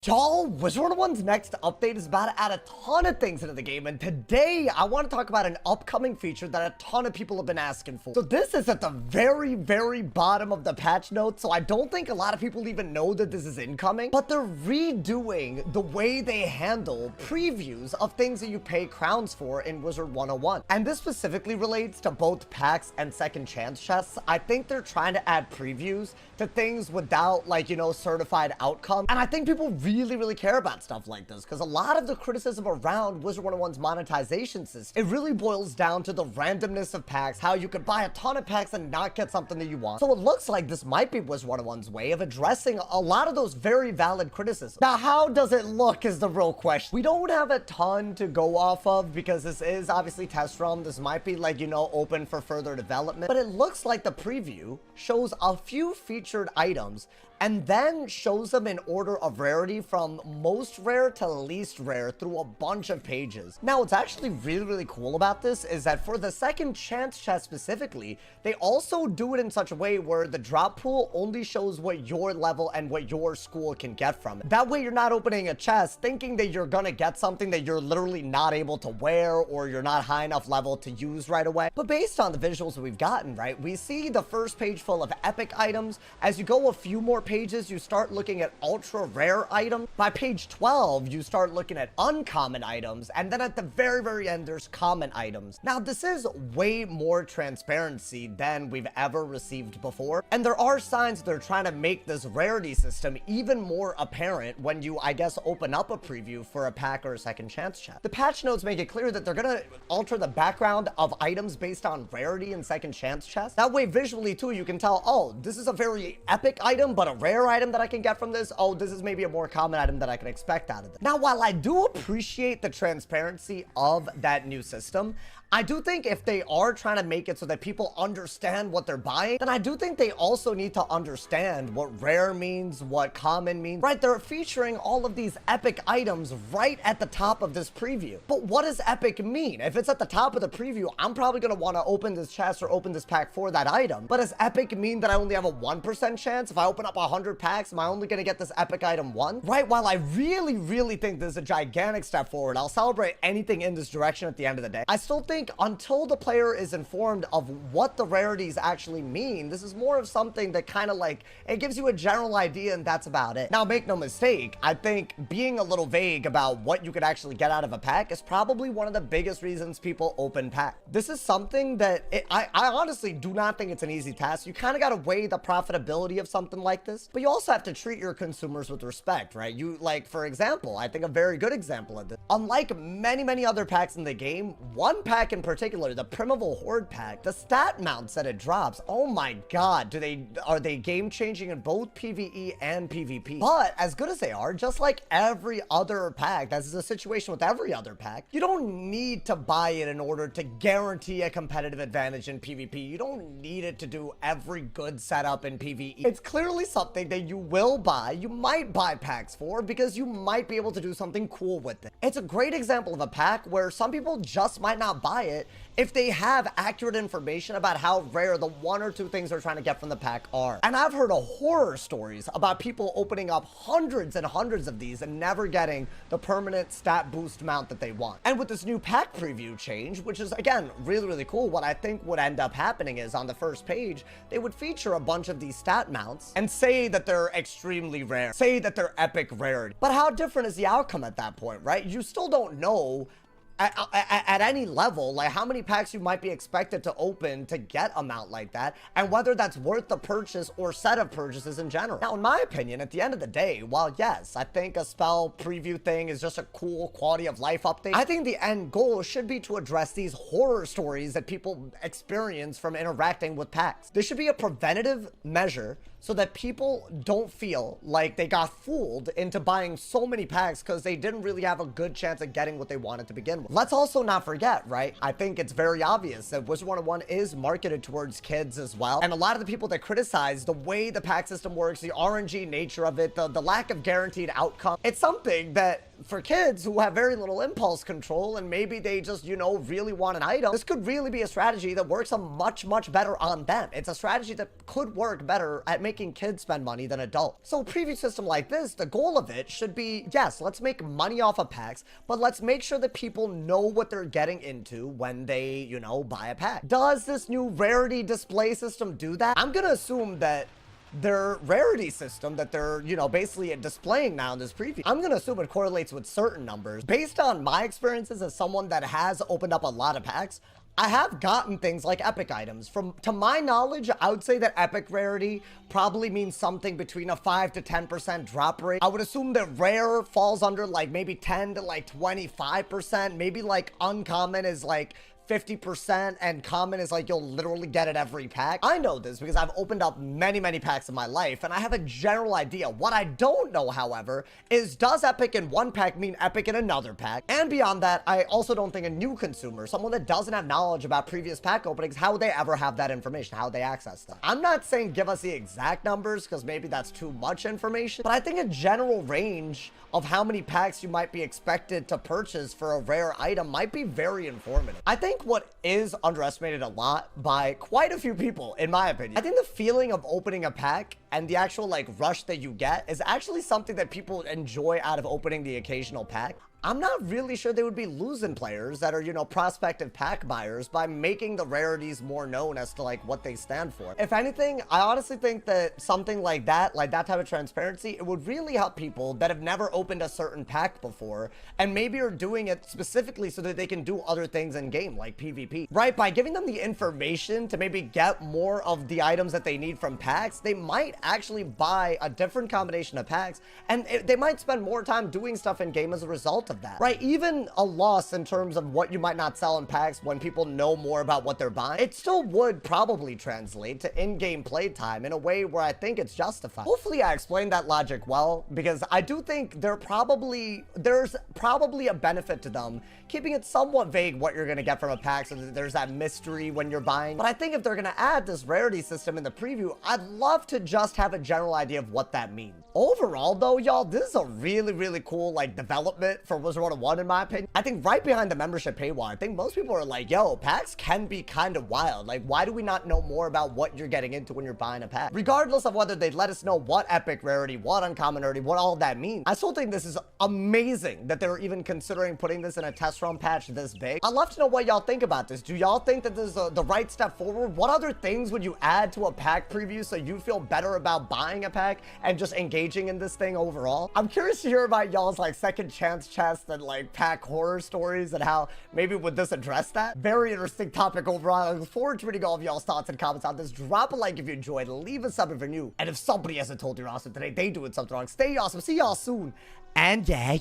Y'all, Wizard101's next update is about to add a ton of things into the game, and today I want to talk about an upcoming feature that a ton of people have been asking for. So this is at the very, very bottom of the patch notes, so I don't think a lot of people even know that this is incoming, but they're redoing the way they handle previews of things that you pay crowns for in Wizard101. And this specifically relates to both packs and second chance chests. I think they're trying to add previews to things without, like, certified outcome, and I think people really care about stuff like this, because a lot of the criticism around Wizard101's monetization system, it really boils down to the randomness of packs, how you could buy a ton of packs and not get something that you want. So it looks like this might be Wizard101's way of addressing a lot of those very valid criticisms. Now, how does it look is the real question. We don't have a ton to go off of because this is obviously test realm. This might be open for further development, but it looks like the preview shows a few featured items and then shows them in order of rarity from most rare to least rare through a bunch of pages. Now, what's actually really cool about this is that for the second chance chest specifically, they also do it in such a way where the drop pool only shows what your level and what your school can get from it. That way you're not opening a chest thinking that you're gonna get something that you're literally not able to wear or you're not high enough level to use right away. But based on the visuals that we've gotten, right, we see the first page full of epic items. As you go a few more pages, you start looking at ultra rare items. By page 12, you start looking at uncommon items, and then at the very end, there's common items. Now, this is way more transparency than we've ever received before, and there are signs they're trying to make this rarity system even more apparent when you, I guess, open up a preview for a pack or a second chance chest. The patch notes make it clear that they're gonna alter the background of items based on rarity and second chance chests. That way, visually too, you can tell, oh, this is a very epic item, but a rare item that I can get from this. Oh, this is maybe a more common item that I can expect out of this. Now, while I do appreciate the transparency of that new system, I do think if they are trying to make it so that people understand what they're buying, then I do think they also need to understand what rare means, what common means, right? They're featuring all of these epic items right at the top of this preview. But what does epic mean? If it's at the top of the preview, I'm probably going to want to open this chest or open this pack for that item. But does epic mean that I only have a 1% chance? If I open up 100 packs, am I only going to get this epic item once? Right? While I really think this is a gigantic step forward, I'll celebrate anything in this direction at the end of the day. I still think until the player is informed of what the rarities actually mean, this is more of something that kind of it gives you a general idea and that's about it. Now, make no mistake, I think being a little vague about what you could actually get out of a pack is probably one of the biggest reasons people open packs. This is something that I honestly do not think it's an easy task. You kind of got to weigh the profitability of something like this, but you also have to treat your consumers with respect, right? For example, I think a very good example of this, unlike many other packs in the game, one pack in particular, the Primeval Horde pack, the stat mounts that it drops, oh my god, are they game changing in both PvE and PvP? But as good as they are, just like every other pack, that's the situation with every other pack, you don't need to buy it in order to guarantee a competitive advantage in PvP. You don't need it to do every good setup in PvE. It's clearly something that you will buy, you might buy packs for, because you might be able to do something cool with it. It's a great example of a pack where some people just might not buy it if they have accurate information about how rare the one or two things they're trying to get from the pack are. And I've heard horror stories about people opening up hundreds and hundreds of these and never getting the permanent stat boost mount that they want. And with this new pack preview change, which is again really cool, what I think would end up happening is on the first page they would feature a bunch of these stat mounts and say that they're extremely rare, say that they're epic rarity. But how different is the outcome at that point, right? You still don't know at any level, how many packs you might be expected to open to get a mount like that, and whether that's worth the purchase or set of purchases in general. Now, in my opinion, at the end of the day, while yes, I think a spell preview thing is just a cool quality of life update, I think the end goal should be to address these horror stories that people experience from interacting with packs. This should be a preventative measure so that people don't feel like they got fooled into buying so many packs because they didn't really have a good chance of getting what they wanted to begin with. Let's also not forget, right? I think it's very obvious that Wizard101 is marketed towards kids as well. And a lot of the people that criticize the way the pack system works, the RNG nature of it, the lack of guaranteed outcome, it's something that for kids who have very little impulse control and maybe they just, you know, really want an item, this could really be a strategy that works a much better on them. It's a strategy that could work better at making kids spend money than adults. So a preview system like this, the goal of it should be, yes, let's make money off of packs, but let's make sure that people know what they're getting into when they, you know, buy a pack. Does this new rarity display system do that? I'm gonna assume that their rarity system that they're, you know, basically displaying now in this preview, I'm gonna assume it correlates with certain numbers. Based on my experiences as someone that has opened up a lot of packs, I have gotten things like epic items. To my knowledge, I would say that epic rarity probably means something between a 5 to 10% drop rate. I would assume that rare falls under like maybe 10 to like 25%. Maybe like uncommon is like 50%, and common is like you'll literally get it every pack. I know this because I've opened up many packs in my life and I have a general idea. What I don't know, however, is does epic in one pack mean epic in another pack? And beyond that, I also don't think a new consumer, someone that doesn't have knowledge about previous pack openings, how would they ever have that information, how would they access them? I'm not saying give us the exact numbers because maybe that's too much information, but I think a general range of how many packs you might be expected to purchase for a rare item might be very informative. I think what is underestimated a lot by quite a few people, in my opinion, I think the feeling of opening a pack and the actual like rush that you get is actually something that people enjoy out of opening the occasional pack. I'm not really sure they would be losing players that are, you know, prospective pack buyers by making the rarities more known as to like what they stand for. If anything, I honestly think that something like that type of transparency, it would really help people that have never opened a certain pack before and maybe are doing it specifically so that they can do other things in game like PvP, right? By giving them the information to maybe get more of the items that they need from packs, they might actually buy a different combination of packs and they might spend more time doing stuff in game as a result of that, right? Even a loss in terms of what you might not sell in packs when people know more about what they're buying, it still would probably translate to in-game playtime in a way where I think it's justified. Hopefully I explained that logic well, because I do think there's probably a benefit to them keeping it somewhat vague what you're gonna get from a pack so that there's that mystery when you're buying. But I think if they're gonna add this rarity system in the preview, I'd love to just have a general idea of what that means. Overall though, y'all, this is a really cool like development for Wizard101 in my opinion. I think right behind the membership paywall, I think most people are like, yo, packs can be kind of wild. Like, why do we not know more about what you're getting into when you're buying a pack? Regardless of whether they let us know what epic rarity, what uncommon rarity, what all of that means, I still think this is amazing that they're even considering putting this in a test run patch this big. I'd love to know what y'all think about this. Do y'all think that this is the right step forward? What other things would you add to a pack preview so you feel better about buying a pack and just engaging in this thing overall? I'm curious to hear about y'all's like second chance chests and like pack horror stories and how maybe would this address that? Very interesting topic overall. I look forward to reading all of y'all's thoughts and comments on this. Drop a like if you enjoyed, leave a sub if you're new, and if somebody hasn't told you you're awesome today, they doing something wrong. Stay awesome. See y'all soon, and yeah.